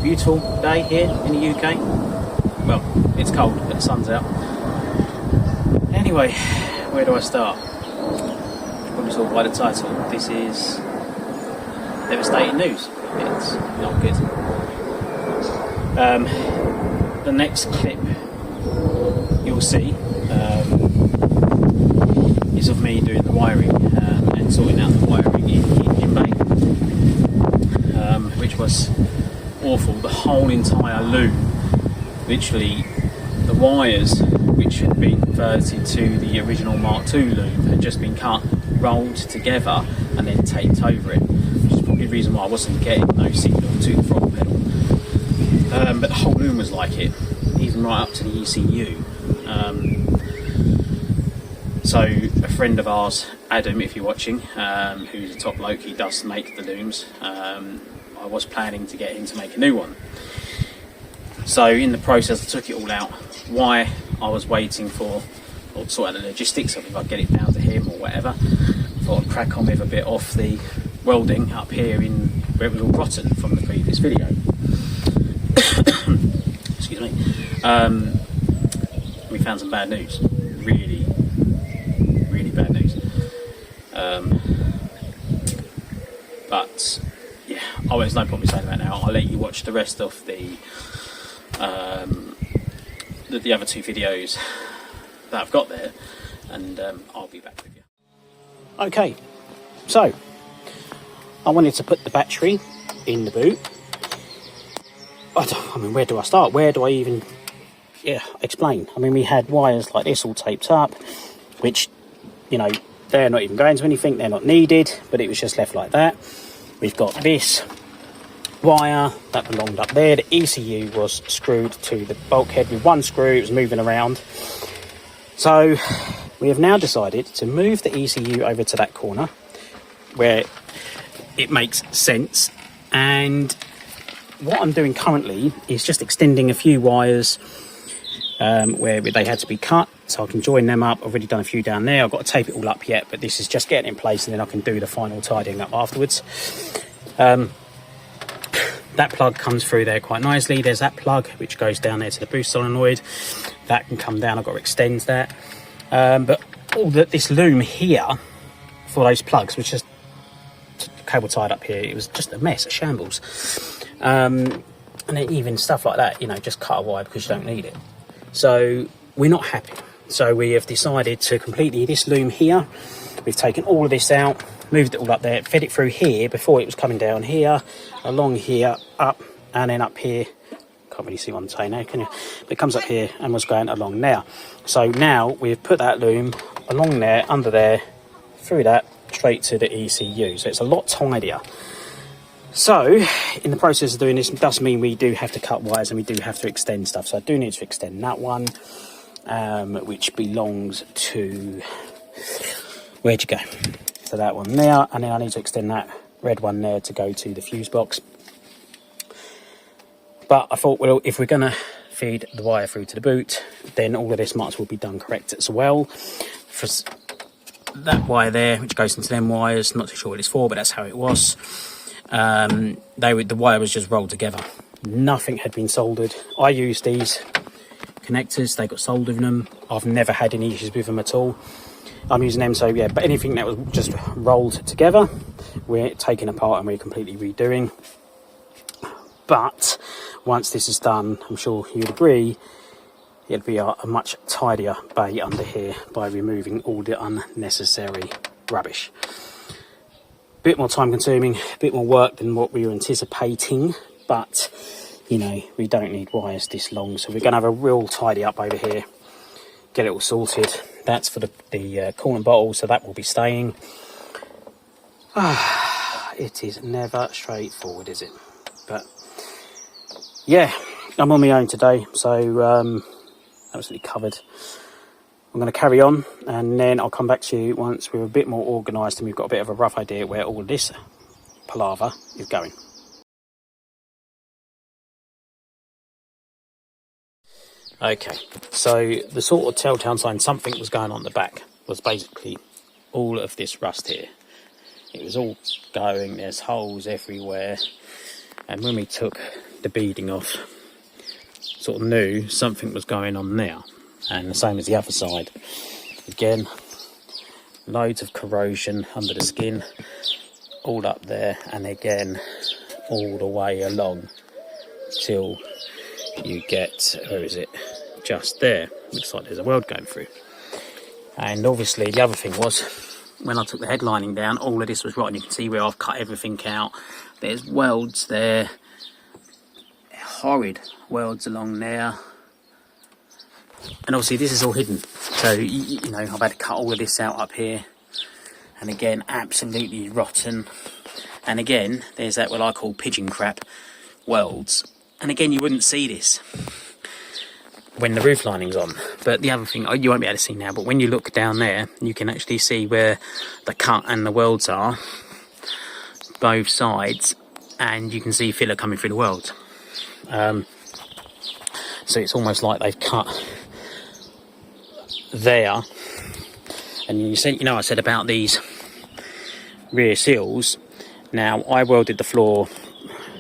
beautiful day here in the UK. Well, it's cold, but the sun's out. Anyway, where do I start? You probably saw by the title, this is devastating news. It's not good. The next clip you'll see is of me doing the wiring and sorting out the wiring in Bay, which was awful. The whole entire loom, literally the wires which had been converted to the original Mark II loom had just been cut, rolled together and then taped over it, which is probably the reason why I wasn't getting no signal to the throttle pedal. But the whole loom was like it, even right up to the ECU. So a friend of ours, Adam, if you're watching, who's a top bloke, he does make the looms. I was planning to get him to make a new one. So in the process, I took it all out. Why I was waiting for, or sort out the logistics of if I get it down to him or whatever. I thought I'd crack on with a bit off the welding up here in where it was all rotten from the previous video. Excuse me. We found some bad news. Really bad news. But yeah, oh, there's no point me saying that now. I'll let you watch the rest of the other two videos that I've got there, and I'll be back with you. Okay, so I wanted to put the battery in the boot. I mean, where do I start? Where do I even explain? I mean, we had wires like this all taped up, which, you know, they're not even going to anything, they're not needed, but it was just left like that. We've got this wire that belonged up there. The ECU was screwed to the bulkhead with one screw. It was moving around. So we have now decided to move the ECU over to that corner where it makes sense. And what I'm doing currently is just extending a few wires where they had to be cut, so I can join them up. I've already done a few down there. I've got to tape it all up yet, but this is just getting in place, and then I can do the final tidying up afterwards. That plug comes through there quite nicely. There's that plug which goes down there to the boost solenoid. That can come down. I've got to extend that. But all this loom here for those plugs was just cable tied up here. It was just a mess, a shambles. And then even stuff like that, you know, just cut a wire because you don't need it. So we're not happy. So we have decided to completely, this loom here, we've taken all of this out, moved it all up there, fed it through here before it was coming down here, along here, up, and then up here. Can't really see what I'm saying now, can you? But it comes up here and was going along there. So now we've put that loom along there, under there, through that, straight to the ECU. So it's a lot tidier. So in the process of doing this, it does mean we do have to cut wires and we do have to extend stuff. So I do need to extend that one, which belongs to, where'd you go? So that one there, and then I need to extend that red one there to go to the fuse box. But I thought, well, if we're going to feed the wire through to the boot, then all of this might as well be done correct as well. For that wire there, which goes into them wires, not too sure what it's for, but that's how it was. The wire was just rolled together. Nothing had been soldered. I used these connectors, they got soldered in them. I've never had any issues with them at all. I'm using them, so yeah, but anything that was just rolled together, we're taking apart and we're completely redoing. But once this is done, I'm sure you'd agree, it'll be a much tidier bay under here by removing all the unnecessary rubbish. Bit more time consuming, a bit more work than what we were anticipating, but you know, we don't need wires this long, so we're going to have a real tidy up over here, get it all sorted. That's for the coolant bottle, so that will be staying. It is never straightforward, is it? But yeah, I'm on my own today, so absolutely covered. I'm going to carry on, and then I'll come back to you once we're a bit more organised and we've got a bit of a rough idea where all this palaver is going. Okay, so the sort of telltale sign something was going on at the back was basically all of this rust here. It was all going, there's holes everywhere, and when we took the beading off, sort of knew something was going on there. And the same as the other side. Again, loads of corrosion under the skin, all up there, and again all the way along till you get, where is it, just there. Looks like there's a weld going through. And obviously the other thing was, when I took the headlining down, all of this was rotten. You can see where I've cut everything out. There's welds there, horrid welds along there, and obviously this is all hidden, so you know, I've had to cut all of this out up here, and again absolutely rotten. And again there's that what I call pigeon crap welds, and again you wouldn't see this when the roof lining's on. But the other thing, you won't be able to see now, but when you look down there you can actually see where the cut and the welds are, both sides, and you can see filler coming through the welds. So it's almost like they've cut there. And you see, you know, I said about these rear seals. Now I welded the floor,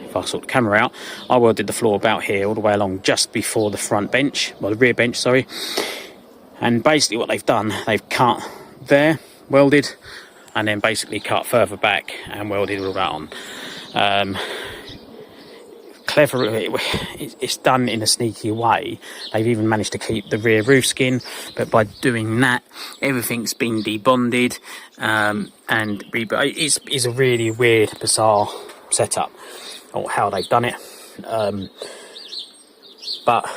if I sort the camera out, I welded the floor about here all the way along just before the front bench, well the rear bench, sorry. And basically what they've done, they've cut there, welded, and then basically cut further back and welded all that on. Clever, it's done in a sneaky way. They've even managed to keep the rear roof skin, but by doing that everything's been debonded, and it's a really weird, bizarre setup, or how they've done it. But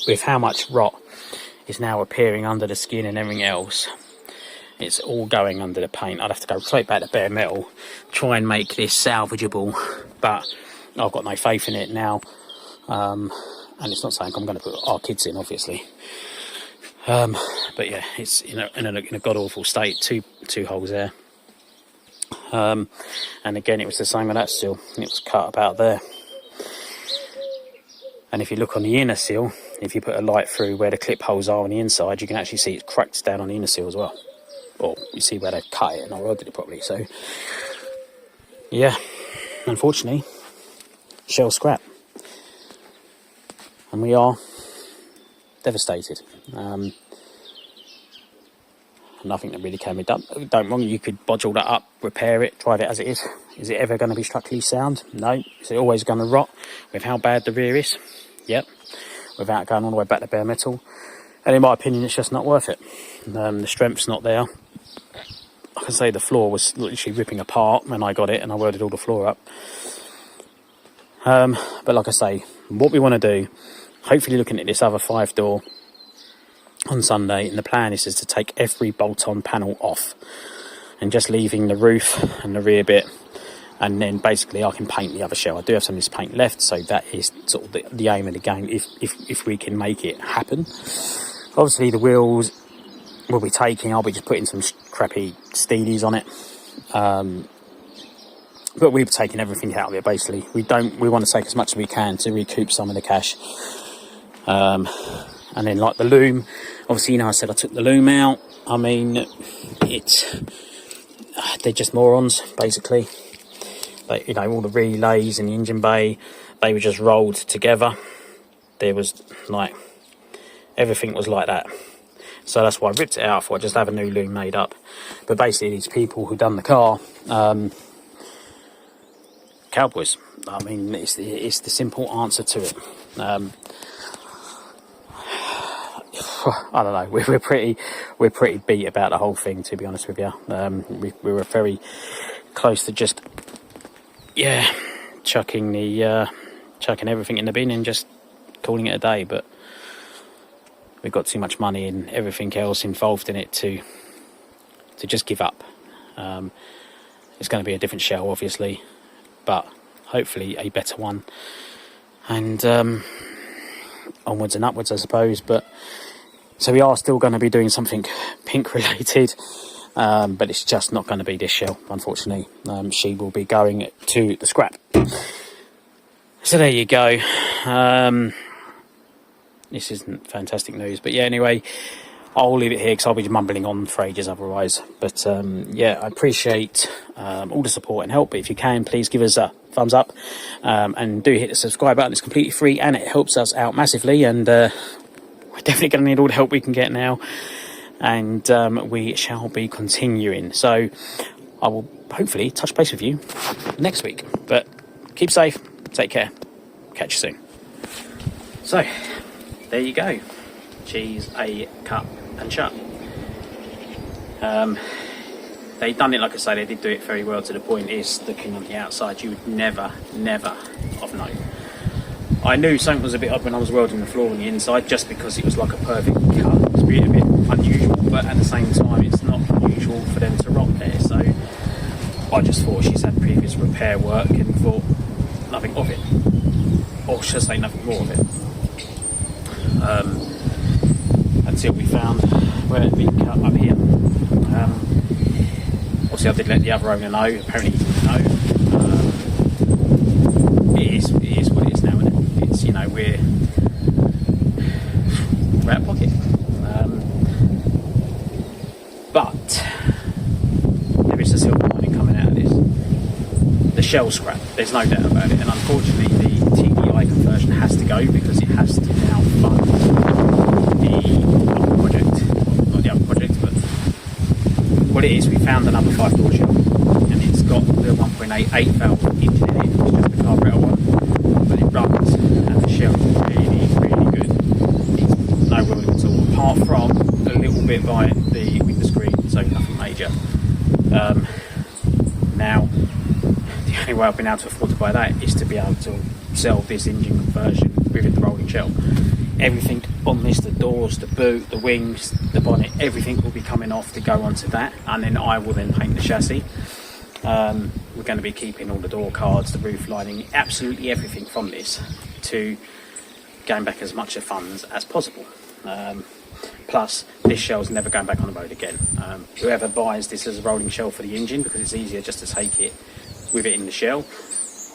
with how much rot is now appearing under the skin and everything else, it's all going under the paint. I'd have to go straight back to bare metal, try and make this salvageable, but I've got no faith in it now. And it's not something I'm going to put our kids in, obviously. But yeah, it's in a god-awful state. Two holes there. And again, it was the same with that seal. It was cut about there. And if you look on the inner seal, if you put a light through where the clip holes are on the inside, you can actually see it's cracked down on the inner seal as well. Or you see where they cut it, and I welded it properly. So yeah, unfortunately, shell scrap, and we are devastated. Nothing that really can be done. Don't wrong, you could bodge all that up, repair it, drive it as it is. Is it ever going to be structurally sound? No. Is it always going to rot with how bad the rear is? Yep. Without going all the way back to bare metal. And in my opinion, it's just not worth it. The strength's not there. I can say the floor was literally ripping apart when I got it, and I welded all the floor up. But like I say, what we want to do, hopefully looking at this other 5-door on Sunday, and the plan is to take every bolt-on panel off and just leaving the roof and the rear bit, and then basically I can paint the other shell. I do have some of this paint left, so that is sort of the aim of the game, if we can make it happen. Obviously the wheels we'll be taking, I'll be just putting some crappy steelies on it, but we've taken everything out of it basically. We want to take as much as we can to recoup some of the cash. And then like the loom, obviously, you know, I said I took the loom out. I mean, they're just morons basically. Like, you know, all the relays and the engine bay, they were just rolled together. There was like, everything was like that. So that's why I ripped it out. I thought I'd just have a new loom made up. But basically these people who done the car, cowboys. I mean, it's the simple answer to it. I don't know. We're pretty beat about the whole thing, to be honest with you. We were very close to just chucking everything in the bin and just calling it a day. But we've got too much money and everything else involved in it to just give up. It's going to be a different shell, obviously, but hopefully a better one. And onwards and upwards, I suppose. But so we are still going to be doing something Pink related, but it's just not going to be this shell, unfortunately. She will be going to the scrap. So there you go. This isn't fantastic news, but yeah, anyway, I'll leave it here because I'll be mumbling on for ages otherwise. But yeah, I appreciate all the support and help. If you can, please give us a thumbs up, and do hit the subscribe button. It's completely free and it helps us out massively, and we're definitely going to need all the help we can get now, and we shall be continuing. So I will hopefully touch base with you next week, but keep safe, take care, catch you soon. So there you go, cheese a cut and shut. They done it, like I say, they did do it very well, to the point is, looking on the outside, you would never have known. I knew something was a bit odd when I was welding the floor on the inside, just because it was like a perfect cut. It's a bit unusual, but at the same time it's not unusual for them to rock there, so I just thought she's had previous repair work and thought nothing of it, or should I say nothing more of it, until we found where it had been cut up here. Obviously I did let the other owner know, apparently he didn't know. It is what it is now, isn't it? It's, you know, we're out of pocket. But there is a silver lining coming out of this. The shell scrap, there's no doubt about it, and unfortunately the TDI conversion has to go, because it has to now fund the other project, not the other project, but what it is, we found another 5-door shell, and it's got the 1.88 valve engine in it, which is just the carburetor one, but it runs, and the shell is really good. It's no welding at all, apart from a little bit by the window screen, so nothing major. Now, the only way I've been able to afford to buy that is to be able to sell this engine conversion with the rolling shell. Everything on this, the doors, the boot, the wings, the bonnet, everything will be coming off to go onto that, and then I will then paint the chassis. We're going to be keeping all the door cards, the roof lining, absolutely everything from this, to gain back as much of funds as possible. Plus, this shell's never going back on the road again. Whoever buys this as a rolling shell for the engine, because it's easier just to take it with it in the shell,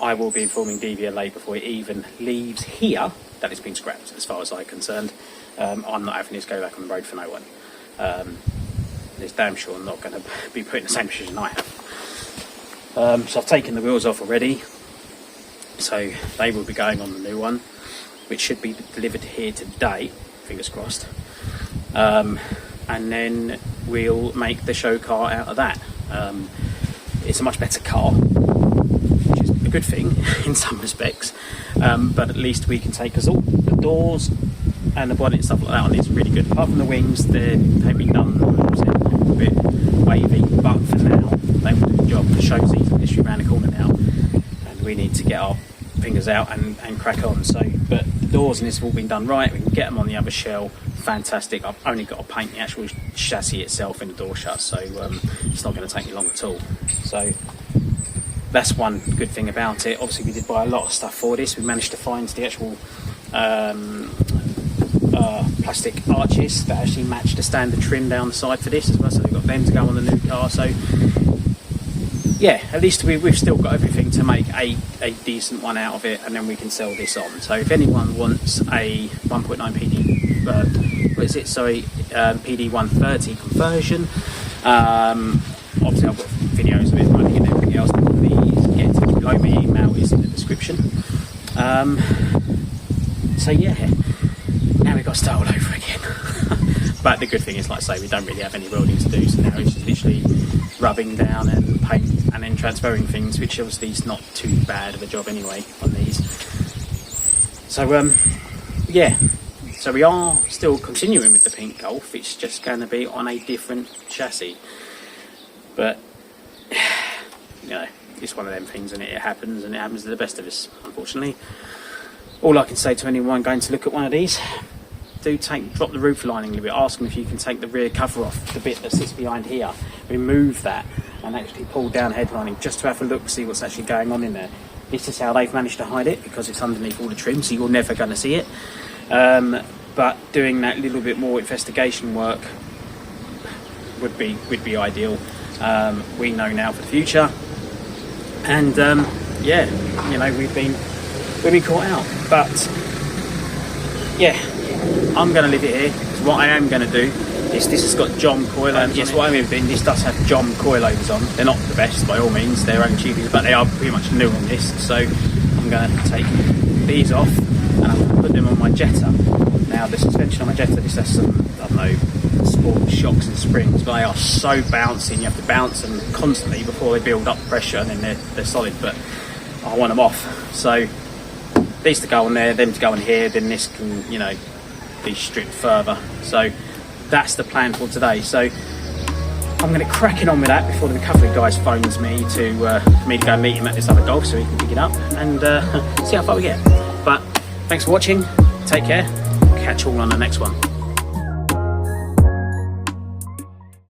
I will be informing DVLA before it even leaves here that it's been scrapped, as far as I'm concerned. I'm not having this go back on the road for no one. It's damn sure I'm not going to be put in the same position I have. So I've taken the wheels off already, so they will be going on the new one, which should be delivered here today, fingers crossed. And then we'll make the show car out of that. It's a much better car, which is a good thing in some respects, but at least we can take us all. The doors and the bonnet and stuff like that on it's really good. Apart from the wings, they've been done a bit wavy, but for now they will do the job. The show's literally around the corner now, and we need to get our fingers out and crack on. So, but the doors and this have all been done right. We can get them on the other shell. Fantastic. I've only got to paint the actual chassis itself in the door shut, so it's not going to take me long at all. So that's one good thing about it. Obviously we did buy a lot of stuff for this. We managed to find the actual plastic arches that actually match the standard trim down the side for this as well, so we've got them to go on the new car. So yeah, at least we've still got everything to make a decent one out of it, and then we can sell this on. So if anyone wants a 1.9 PD, PD 130 conversion, obviously I've got videos of it running and everything else, please get to below. My email is in the description. So yeah, now we've got to start all over again. But the good thing is, like I say, we don't really have any welding to do, so now it's just literally rubbing down and paint and then transferring things, which obviously is not too bad of a job anyway on these. So yeah, so we are still continuing with the Pink Golf. It's just going to be on a different chassis, but you know, it's one of them things, and it happens, and it happens to the best of us, unfortunately. All I can say to anyone going to look at one of these, drop the roof lining a little bit, ask them if you can take the rear cover off, the bit that sits behind here, remove that and actually pull down headlining just to have a look, see what's actually going on in there. This is how they've managed to hide it, because it's underneath all the trim, so you're never going to see it. But doing that little bit more investigation work would be ideal. We know now for the future, and yeah, you know, we've been caught out, but yeah, I'm going to leave it here. What I am going to do This has got John coilovers. Yes, what I mean, this does have John coilovers on. They're not the best by all means, they're only cheapies, but they are pretty much new on this. So I'm going to take these off and I'm going to put them on my Jetta. Now the suspension on my Jetta, this has some, I don't know, sport shocks and springs, but they are so bouncy and you have to bounce them constantly before they build up pressure, and then they're solid. But I want them off. So these to go on there, them to go on here, then this can, you know, be stripped further. So that's the plan for today. So I'm going to crack it on with that before the recovery guys phones me for me to go meet him at this other golf so he can pick it up and see how far we get. But thanks for watching, take care, catch you all on the next one.